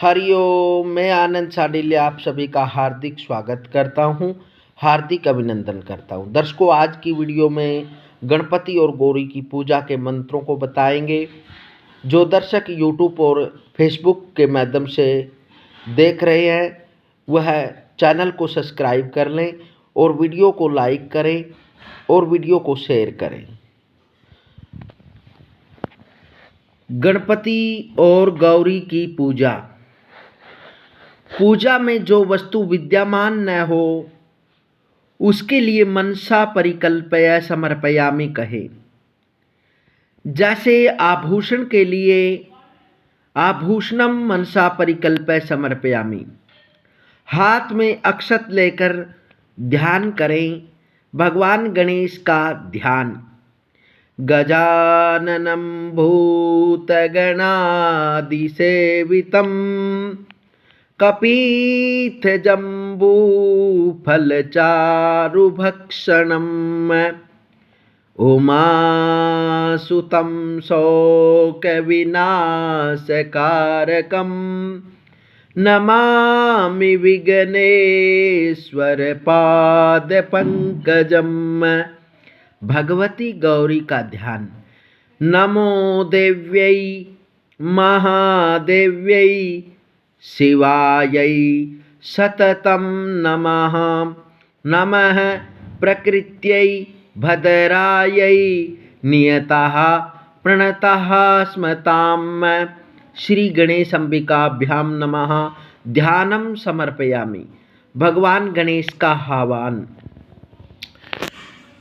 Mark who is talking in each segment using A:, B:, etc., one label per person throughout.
A: हरिओम। मैं आनंद साडिल्य आप सभी का हार्दिक स्वागत करता हूं, हार्दिक अभिनंदन करता हूं। दर्शकों, आज की वीडियो में गणपति और गौरी की पूजा के मंत्रों को बताएंगे। जो दर्शक यूट्यूब और फेसबुक के माध्यम से देख रहे हैं वह चैनल को सब्सक्राइब कर लें और वीडियो को लाइक करें और वीडियो को शेयर करें। गणपति और गौरी की पूजा। पूजा में जो वस्तु विद्यमान न हो उसके लिए मनसा परिकल्पय समर्पयामि कहे। जैसे आभूषण के लिए आभूषणम मनसा परिकल्पय समर्पयामि। हाथ में अक्षत लेकर ध्यान करें भगवान गणेश का ध्यान। गजाननं भूतगणादिसेवितं कपीथजम्बूफलचारुभक्षणम् उमासुतं शोकविनाशकारकं नमामि विघ्नेश्वरपादपङ्कजम्। भगवती गौरी का ध्यान। नमो देव्यै महादेव्यै शिवायै सततं नमः। नमः प्रकृत्यै भद्रायै नियतः प्रणतः स्मताम्। श्री गणेश अंबिकाभ्यां नमः। ध्यानं समर्पयामि। भगवान गणेश का आह्वान।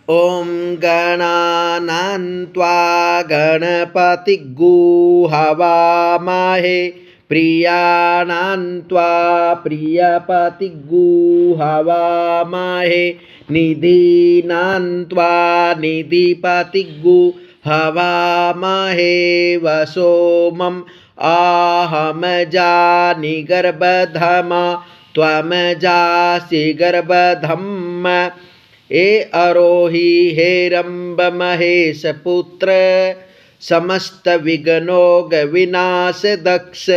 A: ओम गणानां त्वा गणपतिग्गुं हवामहे प्रियाणां त्वा प्रियपतिग्गुं हवामहे निधीनां त्वा निधिपतिग्गुं हवामहे वसोमम् आहम जानि गर्भधमा त्वं जासि गर्भधम्। ए अरोहि हे रंब महेश पुत्र समस्त विघ्नोग विनाश दक्ष।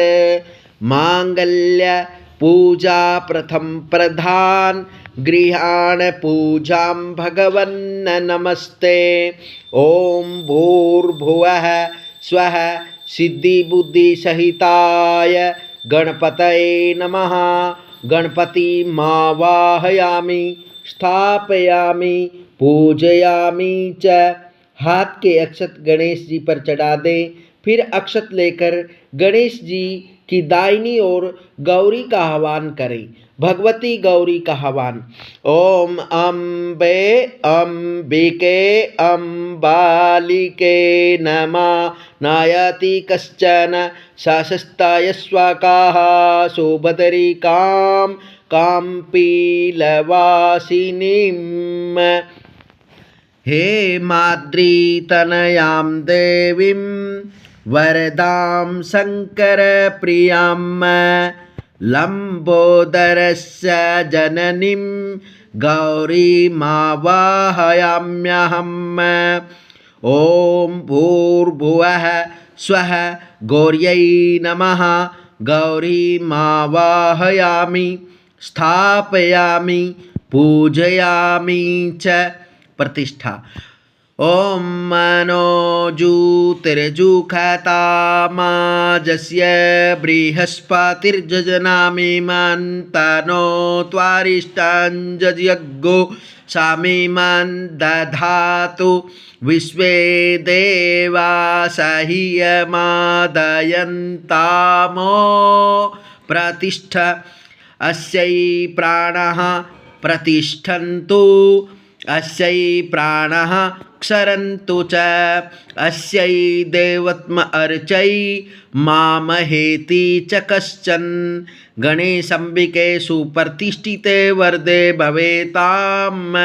A: मांगल्य पूजा प्रथम प्रधान गृहाण पूजां भगवन् नमस्ते। ओम भूर्भुवः स्वः सिद्धि बुद्धि सहिताय गणपतये नमः। गणपति मावाहयामि स्थापयामि पूजयामि च। हाथ के अक्षत गणेश जी पर चढ़ा दें। फिर अक्षत लेकर गणेश जी की दाहिनी ओर गौरी का आह्वान करें। भगवती गौरी का आह्वान। ओम अम्बे अम्बिके अम्बालिके नमः। नायति कश्चन शास्ताय स्वाकाः सुभद्रिकां काम्पीलवासिनीम्। हे माद्रीतनयां देवीं वरदां शङ्करप्रियां लम्बोदरस्य जननीं गौरीमावाहयाम्यहम्। ॐ भूर्भुवः स्वः गौर्यै नमः। गौरीमावाहयामि स्थापयामि पूजयामि च। प्रतिष्ठा। ओम मनोजूतिर्जुखतामाजस्य बृहस्पतिर्जजनामिमन्तनो त्वारिष्टाञ्जयज्ञो सामिमं दधातु विश्वे देवा सह्यमादयन्तामो प्रतिष्ठ। अस्यै प्राणः प्रतिष्ठन्तु अस्यै प्राणः क्षरन्तु च। अस्यै देवत्म अर्चै मामहेति च कश्चन। गणेशंबिके सुप्रतिष्ठिते वरदे भवेताम्।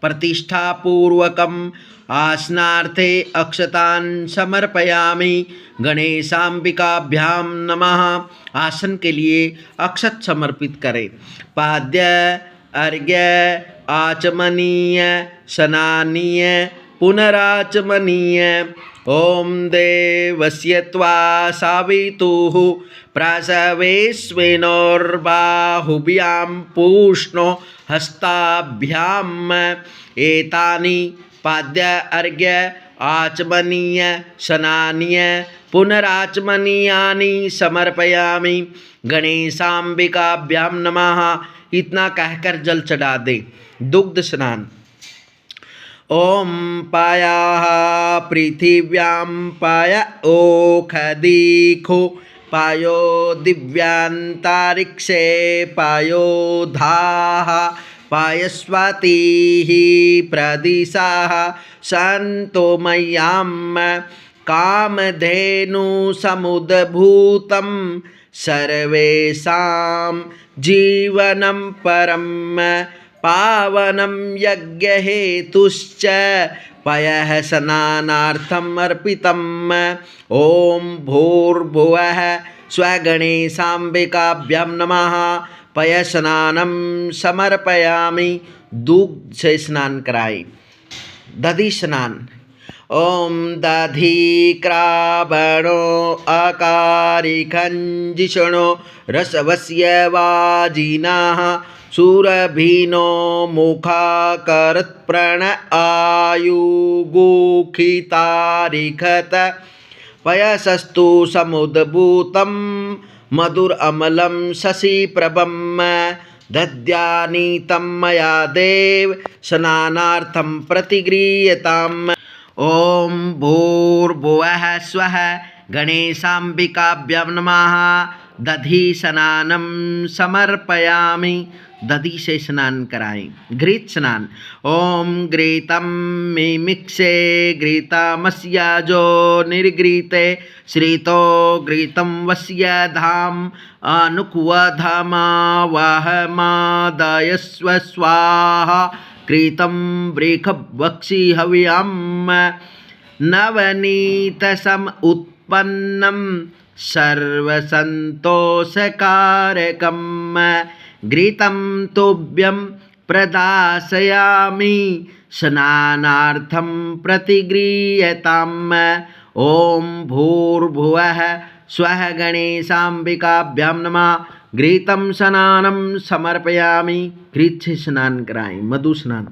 A: प्रतिष्ठापूर्वकम् आसनार्थे अक्षतान् समर्पयामि। गणेशांबिकाभ्यां नमः। आसन के लिए अक्षत समर्पित करें। पाद्य अर्घ्य आचमनीय स्नानीय पुनराचमनीय ॐ देवस्य त्वा सावितुः प्रसवेस्मिनोर्बाहुभ्यां पूष्णो हस्ताभ्याम् एतानि पाद्य अर्घ्य आचमनीय स्नानीय पुनराचमनीयानि समर्पयामि। गणेशाम्बिकाभ्यां नमः। इतना कहकर जल चढ़ा दे। दुग्ध स्नान। ओम पायाः पृथिव्यां पाय ओखदीखो पायो दिव्यांतरिक्षे पायो धाः पायस्वातिः प्रदिशाः सन्तो मय्यां कामधेनु समुद्भूतं सर्वेषां जीवनं परं पावनं यज्ञहेतुश्च पयः स्नानार्थम् अर्पितम्। ॐ भूर्भुवः स्वगणेशाम्बिकाभ्यां नमः। पयस्नानं समर्पयामि। दूध से स्नान कराए। दधि स्नान। ओम दधिक्रावणो अकारिखञ्जिषणो रसवस्य वाजिनः सुरभिनो मुखाकरत्प्रण आयुगुखितारिखत पयसस्तु समुद्भूतं मधुरमलं शशिप्रभं दद्यानीतं मया देव स्नानार्थं प्रतिगृह्यताम्। ॐ भूर्भुवः स्वः गणेशाम्बिकाभ्यां नमः। दधि स्नानं समर्पयामि। दधि से स्नान कराएं। घृत स्नान। ओम घृतं मिमिक्षे घृतमस्याजो निर्घृते श्रितो घृतं वस्य धाम अनुक्वधमावहमादयस्व स्वाहा कृतं वृषभवक्षि हव्यं नवनीतसम उत्पन्नं सर्वसन्तोषकारकं घृतं तुभ्यं प्रदास्यामि स्नानार्थं प्रतिगृह्यताम्। ॐ भूर्भुवः स्वः गणेशाम्बिकाभ्यां नमः। घृतं स्नानं समर्पयामि। घृत से स्नान कराएं। मधु स्नान।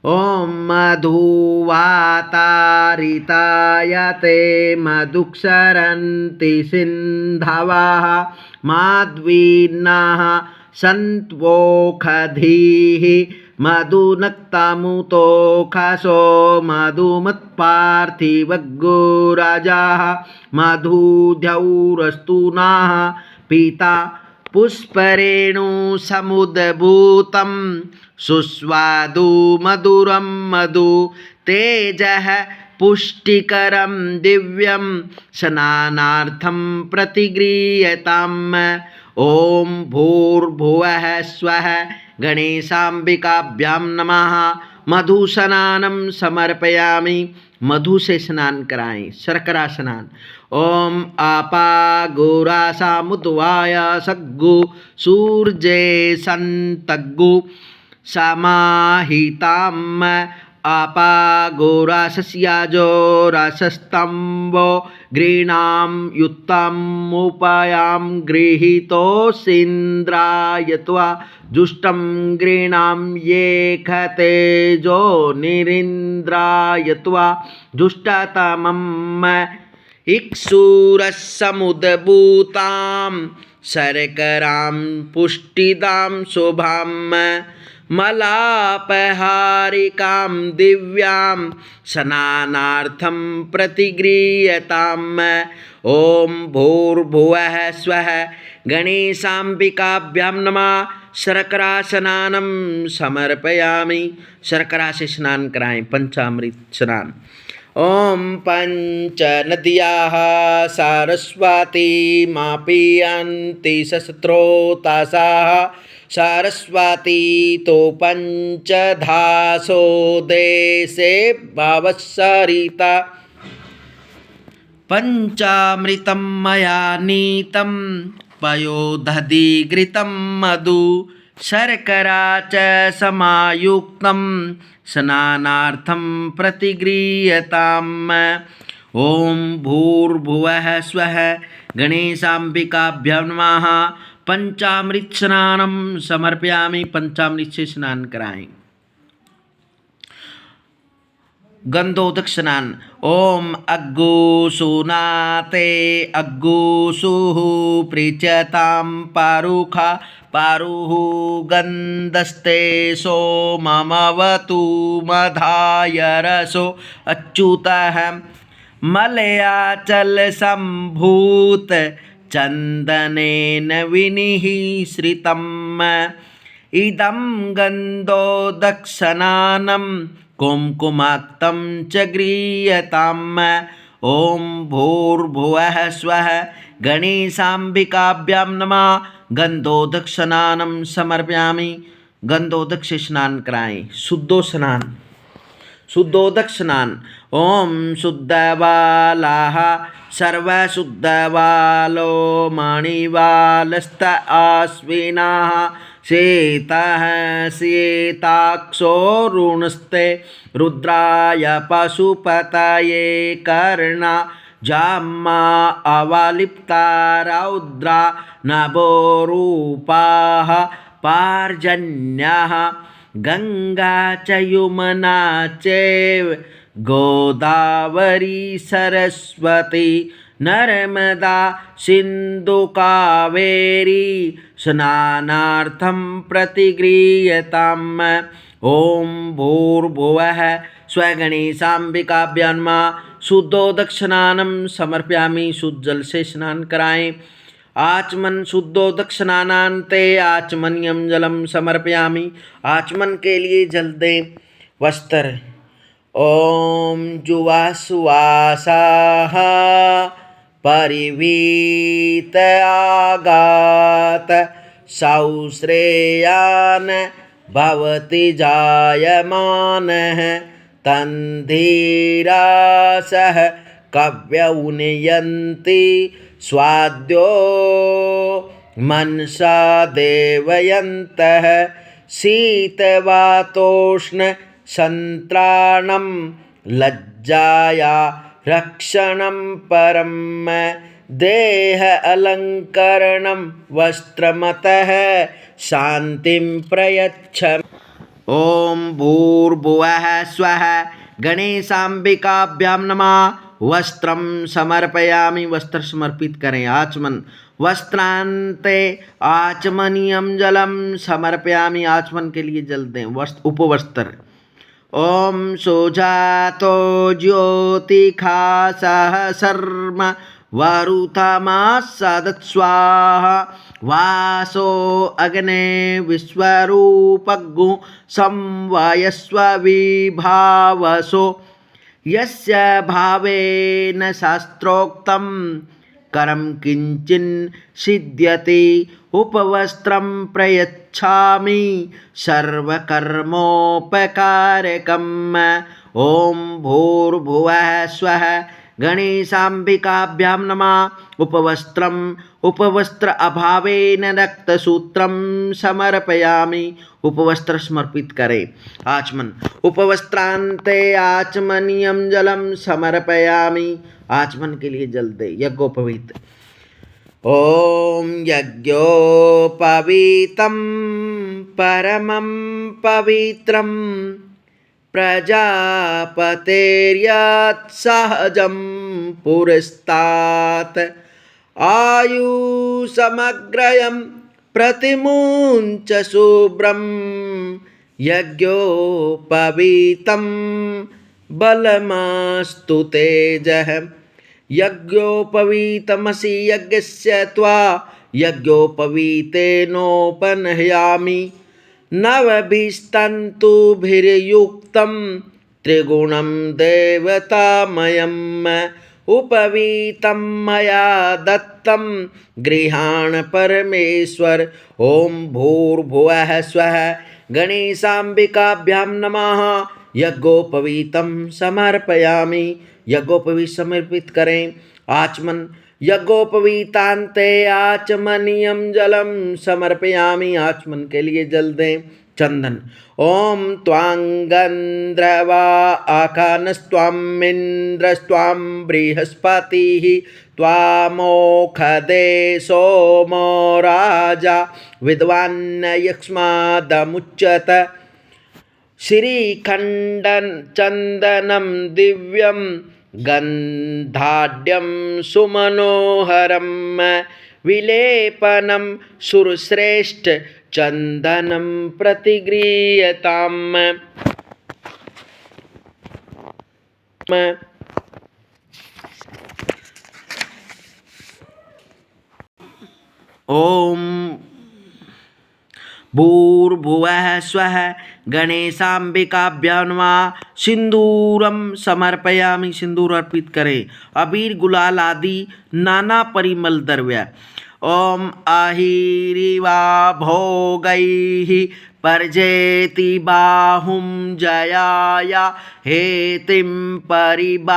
A: ओम मधुवातारितायते मधुक्षरन्ति सिन्धवः माध्वीनाः सन्त्वोखधीः मधुनक्तमुतोखसो मधुमत्पार्थिवगोराजाः मधुद्यौरस्तूनाः पीता पुष्परेणु समुद्भूतं सुस्वादु मधुरं मधु तेजः पुष्टिकरं दिव्यं स्नानार्थं प्रतिगृह्यताम्। ॐ भूर्भुवः स्वः गणेशाम्बिकाभ्यां नमः। मधु स्नानं समर्पयामि। मधु से स्नान कराएं। शर्करा स्नान। ओम आपागोरासामुद्वाय सग्गु सूर्ये संतग्गु समाहिताम् आपागोरासस्याजो रासस्तम्भो गृणां युक्तमुपयां गृहीतोऽसीन्द्रायत्वा जुष्टं गृणां येखतेजो निरीन्द्रायत्वा जुष्टतमम् इक्षुरसमुद्भूतां शर्करां पुष्टिदां शुभां मलापहारिकां दिव्यां स्नानार्थं प्रतिगृह्यताम्। ॐ भूर्भुवः स्वः गणेशाम्बिकाभ्यां नमः। शर्करा स्नानं समर्पयामि। शर्करा से स्नान कराएं। पंचामृत स्नान। ओम पंचनद्याः सारस्वतीमापीयन्ति सस्त्रोतासाः सारस्वती तो पंचधासो देशे भावसरिता पंचामृतं मया नीतं पयोदधि घृतं मधु शर्करा च समायुक्तं स्नानार्थं प्रतिगृह्यताम्। ॐ भूर्भुवः स्वः गणेशाम्बिकाभ्यां नमः। पंचामृत स्नानं समर्पयामि। पंचामृत से स्नान कराएं। गंधोदक स्नान। ओम अग्गुसूनाते अग्गुसुः पृच्छतां पारुखा पारुः गन्धस्ते सोममवतु मधाय रसो अच्युतः मलयाचल सम्भूत चन्दनेन विनिःसृतम् इदं गन्धोदकस्नानं कुमकुमाक्तं च गृह्यताम्। ॐ भूर्भुवः स्वः गणेशाम्बिकाभ्यां नमः। गंधोदक स्नानं समर्पयामि। गंधोदक से स्नान कराएं। शुद्धो स्नान। शुद्धोदक स्नान। ओम शुद्धबालाः सर्वशुद्धबालो मणिबालस्त आश्विनाः श्वेतः श्वेताक्षो रुणस्ते रुद्राय पशुपतये कर्णा जाम्मा अवलिप्ता रौद्रा नभोरूपाः पार्जन्यः गंगा च यमुना चैव गोदावरी सरस्वती नर्मदा सिंधु कावेरी स्नानार्थं प्रतिगृह्यताम्। ॐ भूर्भुवः स्वगणेशाम्बिकाभ्यां नमः। शुद्धोदक स्नानं समर्पयामि। शुद्ध जल से स्नान कराएं। आचमन। शुद्धोदक स्नानान्ते आचमनीयं जलम समर्पयामि। आचमन के लिए जल दें। वस्त्र। ओम जुवासुवासाः परिवीत आगात सौश्रेयान् भवति जायमानः तन्धीरासः कव्यौनयन्ति स्वाद्यो मनसा देवयन्तः शीतवातोष्ण संत्राणं लज्जाया रक्षणं परम देह अलंकरणं वस्त्रमतः शांतिं प्रयच्छ। ओम भूर्भुवः स्वः गणेशाम्बिकाभ्यां नमः। वस्त्रं समर्पयामि। वस्त्र समर्पित करें। आचमन। वस्त्रान्ते आचमनीयं जलम समर्पयामि। आचमन के लिए जल दें। उपवस्त्र। ओम सुजातो ज्योतिखासः शर्म वरुथमासदत्स्वाहा वासो अग्ने विश्वरूपज्ञो संवयस्व विभावसो यस्य भावेन शास्त्रोक्तं करं किंचिन सिद्ध्यति उपवस्त्रं प्रयच्छामि सर्वकर्मोपकारकम्। ओम भूर्भुवः स्वः गणेशाम्बिकाभ्यां नमः। उपवस्त्रम्। उपवस्त्र अभावेन रक्तसूत्रं समर्पयामि। उपवस्त्र समर्पित करें। आचमन। उपवस्त्रान्ते आचमनीयं जलम समर्पयामि। आचमन के लिए जल दे। यज्ञोपवीत। ओम यज्ञोपवीतं परमं पवित्रं प्रजापतेर्यत् सहजं पुरस्तात् आयुषमग्रयं प्रतिमुञ्च शुभ्रं यज्ञोपवीतं बलमस्तु तेजः। यज्ञोपवीतमसि यज्ञस्य त्वा यज्ञोपवीतेनोपनह्यामि नवभिस्तन्तुभिर्युक्तं त्रिगुणं देवतामयम् उपवीतं मया दत्तं गृहाण परमेश्वर। ओम भूर्भुवः स्वः गणेशाम्बिकाभ्यां नमः। यज्ञोपवीतं समर्पयामि। यज्ञोपवीत समर्पित करें। आचमन। यज्ञोपवीतान्ते आचमनीयं जलम समर्पयामि। आचमन के लिए जल दें चंदन। ओम त्वांगंद्रवा आकानस्त्वामिन्द्रस्त्वां बृहस्पतिः त्वामोखदे सोमो राजा विद्वान् यक्ष्मादमुच्यत। श्रीखण्डन चंदनम दिव्यम गंधाढ्यम सुमनोहरम विलेपनम सुरश्रेष्ठ चंदनम प्रतिगृह्यताम्। ओम भूर्भुवः स्वः गणेशाम्बिकाभ्यां नमः। सिंदूरम समर्पयामि। सिंदूर अर्पित करें। अबीर गुलाल आदि नाना परिमल द्रव्य। ओम अहिरिवा भोगैः पर्जेति बाहुं जयाया हेतिं परिबाधमानः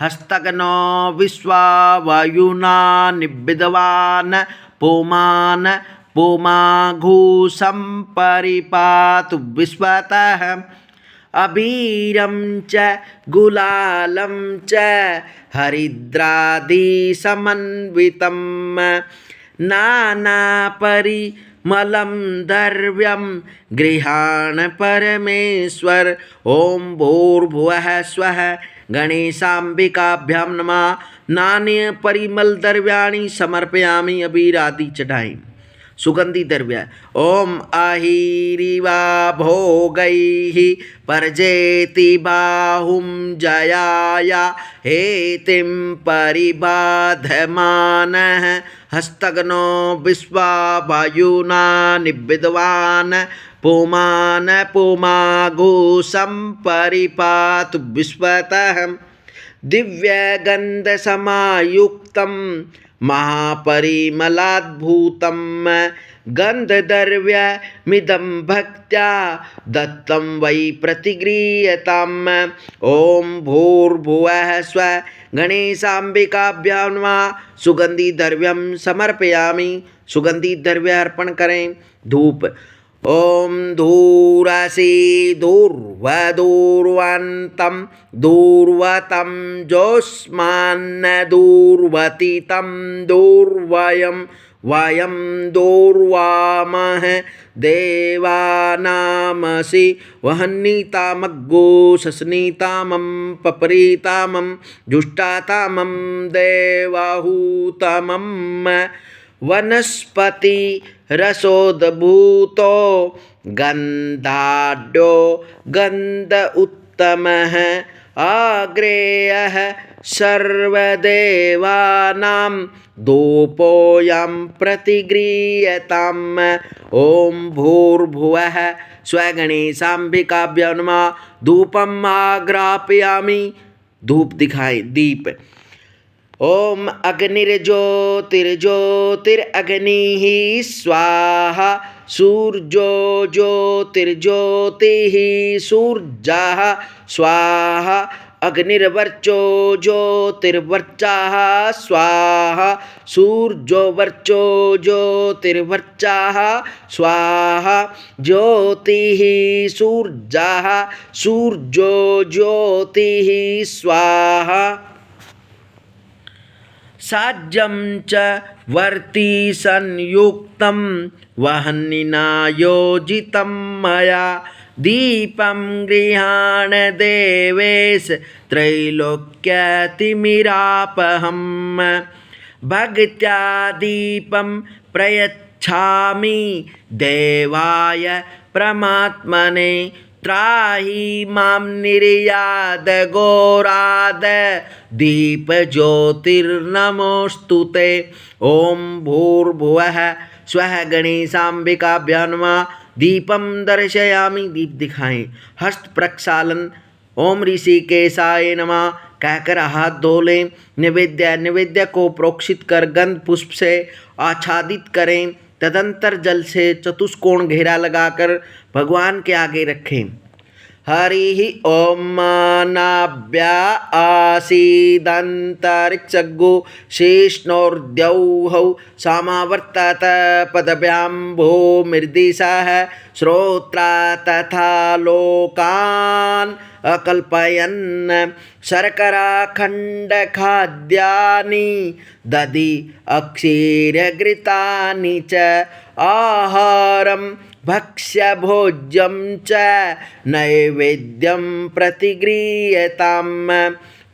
A: हस्तग्नो विश्वावयुना निविद्वान् पुमान् पुमाघूसं परिपातु विश्वतः। अबीरं च गुलालं च हरिद्रादिसमन्वितं नानापरिमलं द्रव्यं गृहाण परमेश्वर। ओम भूर्भुवः स्वः गणेशाम्बिकाभ्यां नमः। नान्य परिमल द्रव्याणि समर्पयामि। अबीर आदि चढ़ाएं। सुगंधी द्रव्य। ओम अहिरिवा भोगैः पर्जेति बाहुं जयाया हेतिं परिबाधमानः हस्तग्नो विश्वावयुना निविद्वान् पुमान् पुमाघूसं परिपातु विश्वतः। दिव्यगन्धसमायुक्तं महापरिमलाद्भुतं गन्धद्रव्यमिदं भक्त्या दत्तं वै प्रतिगृह्यताम्। ओम भूर्भुवः स्वः गणेशाम्बिकाभ्यां नमः। सुगंधी द्रव्यम समर्पयामि। सुगंधी द्रव्य अर्पण करें। धूप। ओम धूरसी दूर्वदूर्वन्तं दूर्वतं जोष्मान्न दूर्वतितं दूर्वयं वयं दूर्वामः देवानामसि वह्नितामग्गो सस्नितामं पपरीतामं जुष्टातामं देवाहूतमं वनस्पति रसोद्भूतो गन्धाढ्यो गन्ध उत्तमः आग्रेयः सर्वदेवानां धूपोऽयं प्रतिगृह्यताम्। ओम भूर्भुवः स्वगणेशाम्बिकाभ्यां नमः। धूपम् आग्रापयामि। धूप दिखाएं। दीप। ओम अग्निर्ज्योतिर्ज्योतिरग्निः स्वाहा सूर्यो ज्योतिर्ज्योतिः सूर्यः स्वाहा अग्निर्वर्चो ज्योतिर्वर्चः स्वाहा सूर्यो वर्चो ज्योतिर्वर्चः स्वाहा ज्योतिः सूर्यः सूर्यो ज्योतिः स्वाहा। साज्यं च वर्ति संयुक्तं वह्निना योजितं मया दीपं गृहाण देवेश त्रैलोक्यतिमिरापहं भक्त्या दीपं प्रयच्छामि देवाय परमात्मने त्राहि मां निर्याद घोराद दीप ज्योतिर्नमोस्तुते। ओम भूर्भुवः स्वः गणेशाम्बिकाभ्यां नमः। दीपम दर्शयामि। दीप दिखाएं। हस्त प्रक्षालन। ओम ऋषिकेशाय नमः कहकर हाथ धो लें। निवेद्य को प्रोक्षित कर गंध पुष्प से आच्छादित करें। तदंतर जल से चतुष्कोण घेरा लगाकर भगवान के आगे रखें। हरिः ॐ नाभ्या आसीदन्तरिक्षगो शेष्णोर्द्यौः समावर्तत पदभ्यां भूमिर्दिशः श्रोत्रा तथा लोकान् अकल्पयन् शर्कराखण्डखाद्यानि दधि अक्षीरघृतानि च आहारं भक्ष्यभोज्यं च नैवेद्यं प्रतिगृह्यताम्।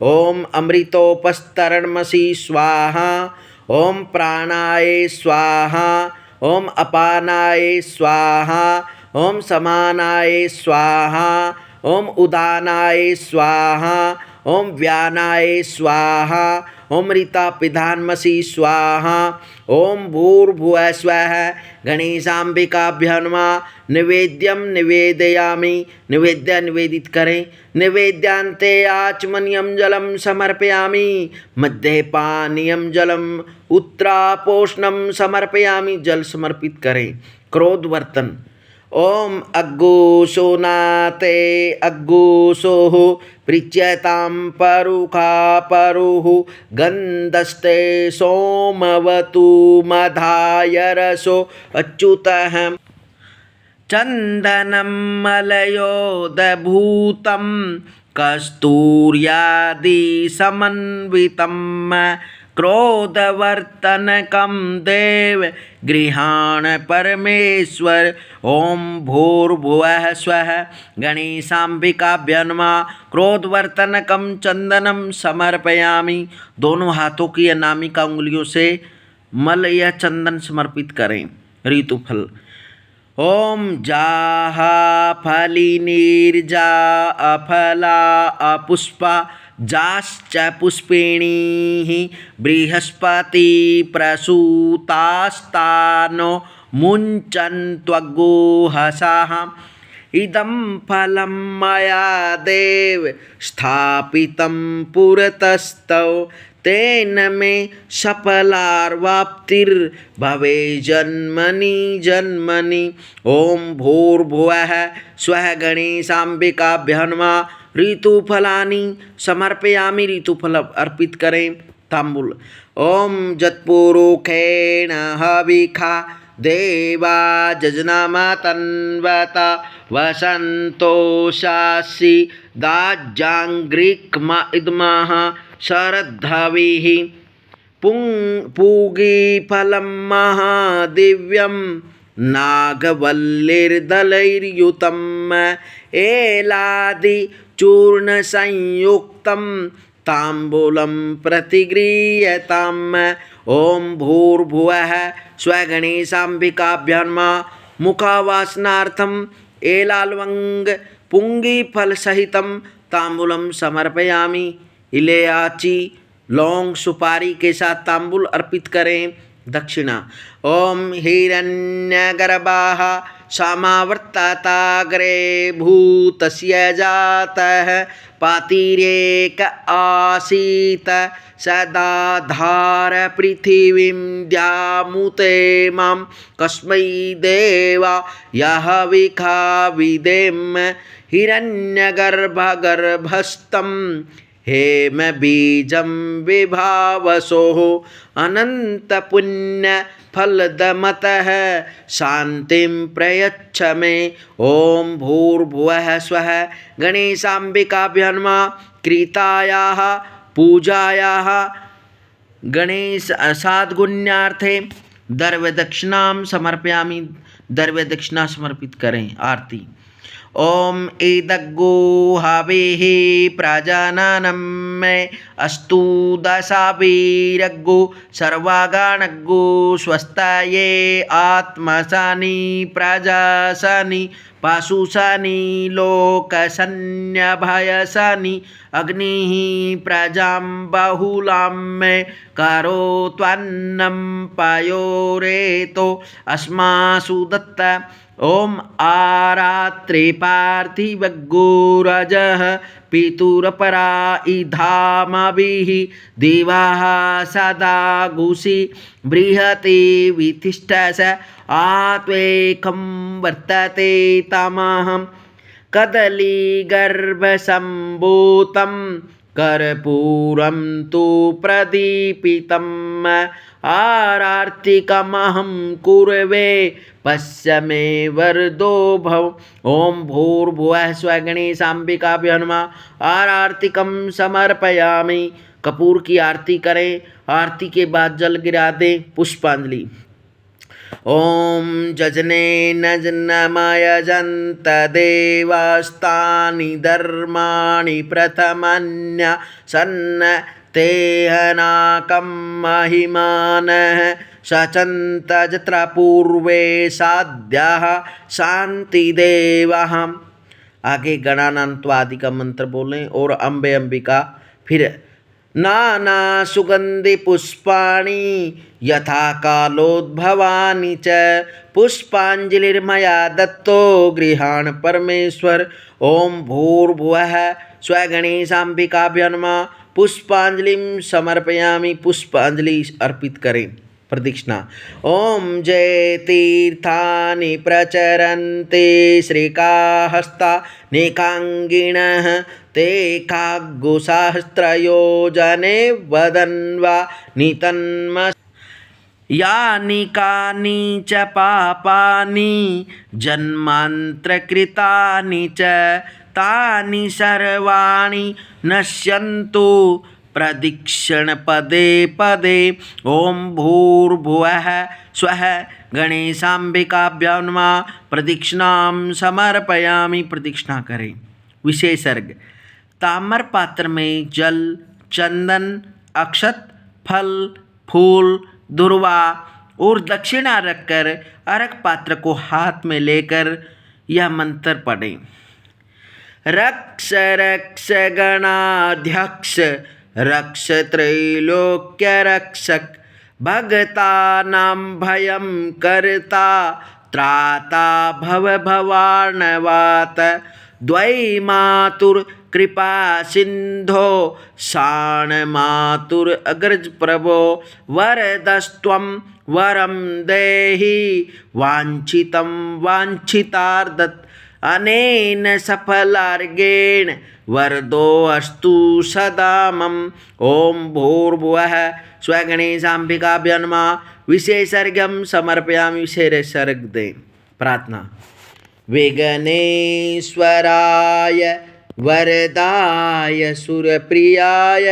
A: ॐ अमृतोपस्तरणमसि स्वाहा। ॐ प्राणाय स्वाहा। ॐ अपानाय स्वाहा। ॐ समानाय स्वाहा। ॐ उदानाय स्वाहा। ॐ व्यानाय स्वाहा। ॐ ऋतापिधानमसि स्वाहा। ॐ भूर्भुवः स्वः। गणेशाम्बिकाभ्यां नमः। निवेद्यं निवेदयामि। निवेद्य निवेदित करें। निवेद्यान्ते आचमनीयं जलं समर्पयामि। मध्ये पानीयं जलम् उत्तरापोषणं समर्पयामि। जल समर्पित करें। क्रोधवर्तन। ओम अग्गुशोनाते अग्गुशोः पृच्यतां परुखा परुः गन्धस्ते सोमवतु मधाय रसो अच्युतः चन्दनं मलयोदभूतं कस्तूर्यादि समन्वितं क्रोधवर्तनकं देव गृहाण परमेश्वर। ओम भूर्भुवः स्वः। गणेशाम्बिकाभ्यां नमः। क्रोधवर्तनकं चंदनम समर्पयामि। दोनों हाथों की अनामिका उंगलियों से मल या चंदन समर्पित करें। ऋतुफल। ओम जाहा फलिनीर्जा अफला अपुष्पा जाश्च पुष्पिणीः बृहस्पति प्रसूतास्तानो मुञ्चन्त्वगुहसाः। इदं फलं मया देव स्थापितं पुरतस्तौ तेन मे सफलार्वाप्तिर्भवे जन्मनि जन्मनि। ओम भूर्भुवः स्वः। गणेशाम्बिकाभ्यां नमः। ऋतुफलानि समर्पयामि। ऋतुफल अर्पित करें। तांबूल। ओम जत्पुरुखेण हविखा देवा जजनामतन्वता वसन्तोषासि दाज्जाङ्घ्रिक्म इद्मः शरद्धविः पूगीफलं महादिव्यं नागवल्लिर्दलैर्युतम् एलादिचूर्णसंयुक्तं ताम्बूलं प्रतिगृह्यताम्। ओम भूर्भुवः स्वगणेशाम्बिकाभ्यां नमः। मुखावासनार्थं एलालवंग पुंगीफल सहितं ताम्बूलं समर्पयामि। इलायची लौंग सुपारी के साथ तांबूल अर्पित करें। दक्षिणा। ओम हिरण्यगर्भाः समावर्तताग्रे भूतस्य जातः पातिरेक आसीत् सदाधार पृथिवीं द्यामुते मां कस्मै देवा यः विखाविदेम हिरण्यगर्भगर्भस्थं हेम बीजं विभावसोः अनन्तपुण्य फलदमतः शान्तिं प्रयच्छ मे। ओम भूर्भुवः स्वः। गणेशाम्बिकाभ्यां नमः। कृतायाः पूजायाः गणेश साद्गुण्यार्थे द्रव्यदक्षिणां समर्पयामि। द्रव्यदक्षिणा समर्पित करें। आरती। ओम एदग्गो हवेः प्रजननं मे अस्तु दशाभिरग्गो सर्वागणग्गो स्वस्ताये आत्मसानि प्रजासानि पशुसानि लोकसन्न्यभयसानि अग्निः प्रजां बहुलां मे करोत्वन्नं पयोरेतो अस्मासु दत्त। ओम आरात्रे पार्थिवगोरजः पितुरपरा इधामभिः देवाः सदा घुषि बृहते वितिष्ठस आत्वेकं वर्तते तमहं कदलीगर्भसम्भूतं कर्पूरं तु प्रदीपितम् आरार्तिकमहं कुर्वे पश्य मे वरदो भव। ओम भूर्भुवः स्वः गणेशाम्बिकाभ्यो नमः। आरतिकं समर्पयामि। कपूर की आरती करें, आरती के बाद जल गिरा दें। पुष्पांजलि। ओम जजने नजनमयजन्त देवास्तानि धर्माणि प्रथमन्य सन्न तेहनाकं महिमानः सचन्त जत्र पूर्वे साध्याः शान्तिदेवः। आगे गणानान्त्वादि का मंत्र बोलें और अम्बे अंबिका। फिर नाना सुगंधि पुष्पाणि यथा कालोद्भवानि च पुष्पांजलिर्मया दत्तो गृहाण परमेश्वर। ओम भूर्भुवः स्वः गणेशाम्बिकाभ्यो नमः। पुष्पांजलिं समर्पयामि। पुष्पांजलि अर्पित करें। प्रदक्षिणा। ओम जय तीर्थानि प्रचरन्ते श्रीकाहस्ता नेकांगिणः ते काग्गुसहस्रयोजने वदन्वा नितन्म यानि कानि च पापानि जन्मान्तरकृतानि च तानि सर्वाणि नश्यन्तु प्रदक्षिण पदे पदे। ओम भूर्भुवः स्वः गणेशाम्बिकाभ्यो नमः। प्रदक्षिणां समर्पयामि। प्रदक्षिणा करें। विशेषर्घ। ताम्र पात्र में जल, चंदन, अक्षत, फल, फूल, दुर्वा और दक्षिणा रखकर अर्घ पात्र को हाथ में लेकर यह मंत्र पढ़ें। रक्ष रक्ष गणाध्यक्ष रक्ष त्रैलोक्य रक्षक भगतानां भयं कर्ता त्राता भव भवार्णवात द्वैमातुर कृपा सिंधो शाण मातुर अग्रज प्रभो वरदस्त्वं वरं देहि वाञ्छितं वाञ्छितार्दत् अनेन सफलार्गेण वरदो अस्तु सदा मम। ओम भूर्भुवः स्वः गणेशाम्बिकाभ्यो नमः। विशेषर्घ्यं समर्पयामि। विशेषर्घ दें। प्रार्थना। विघ्नेश्वराय वरदाय सुरप्रियाय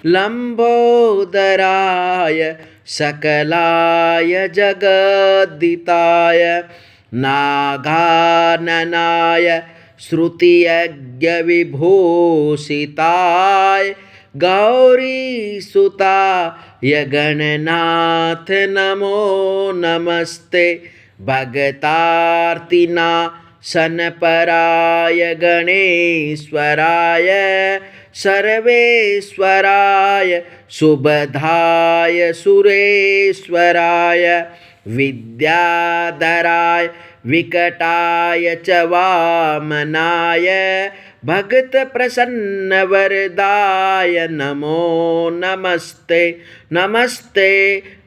A: लंबोदराय सकलाय जगद्दिताय नागाननाय श्रुतियज्ञविभूषिताय गौरीसुताय गणनाथ नमो नमस्ते। भगतार्तिनाशनपराय गणेश्वराय सर्वेश्वराय सुबधाय सुरेश्वराय विद्याधराय विकटाय च वामनाय भक्त प्रसन्न वरदाय नमो नमस्ते। नमस्ते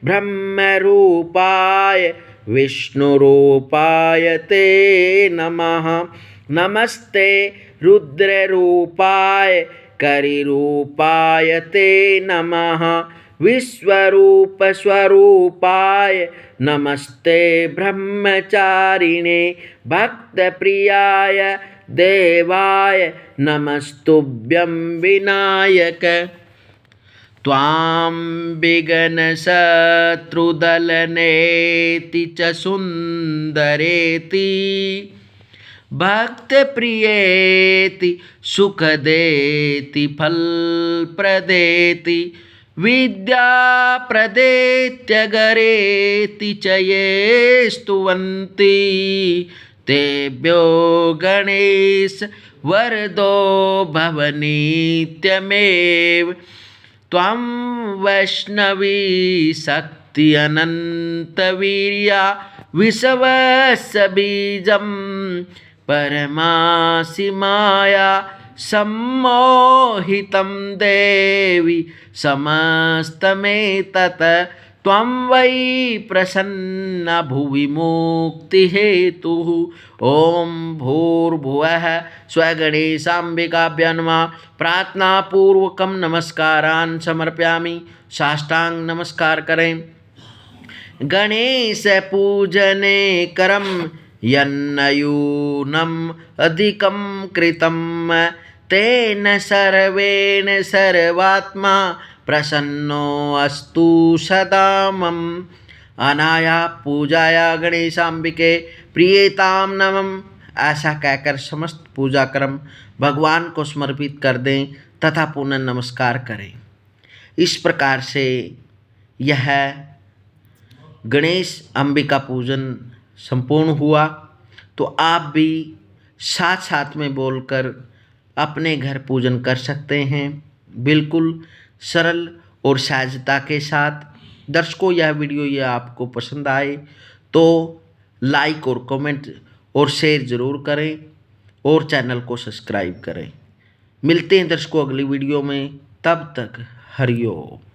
A: ब्रह्मरूपाय विष्णुरूपाय ते नमः। नमस्ते रुद्ररूपाय करिरूपाय ते नमः। विश्वरूप स्वरूपाय नमस्ते ब्रह्मचारिणे भक्तप्रियाय देवाय नमस्तुभ्यं विनायक। त्वां विघ्नशत्रुदलनेति च सुन्दरेति भक्तप्रियेति सुखदेति फलप्रदेति विद्याप्रदेत्यगरेति च ये स्तुवन्ति तेभ्यो गणेश वरदो भवनित्यमेव। त्वं वैष्णवी शक्ति अनन्तवीर्या विश्वस्य बीजं परमासि माया सम्मोहितं देवी समस्तमेतत् त्वं वै प्रसन्ना भुवि मुक्तिहेतुः। ॐ भूर्भुवः स्वः गणेशाम्बिकाभ्यां नमः। प्रार्थनापूर्वकं नमस्कारान् समर्पयामि। साष्टांग नमस्कार करें। गणेश पूजने करम यन्नयूनम अधिकं कृतं तेन सर्वेण सर्वात्मा प्रसन्नो अस्तु सदा मम। अनाया पूजाया गणेशाम्बिके प्रियतां नमः। ऐसा कहकर समस्त पूजा कर्म भगवान को समर्पित कर दें तथा पुनः नमस्कार करें। इस प्रकार से यह गणेश अंबिका पूजन संपूर्ण हुआ। तो आप भी साथ साथ में बोलकर अपने घर पूजन कर सकते हैं, बिल्कुल सरल और सहजता के साथ। दर्शकों, यह वीडियो यह आपको पसंद आए तो लाइक और कमेंट और शेयर ज़रूर करें और चैनल को सब्सक्राइब करें। मिलते हैं दर्शकों अगली वीडियो में, तब तक हरिओम।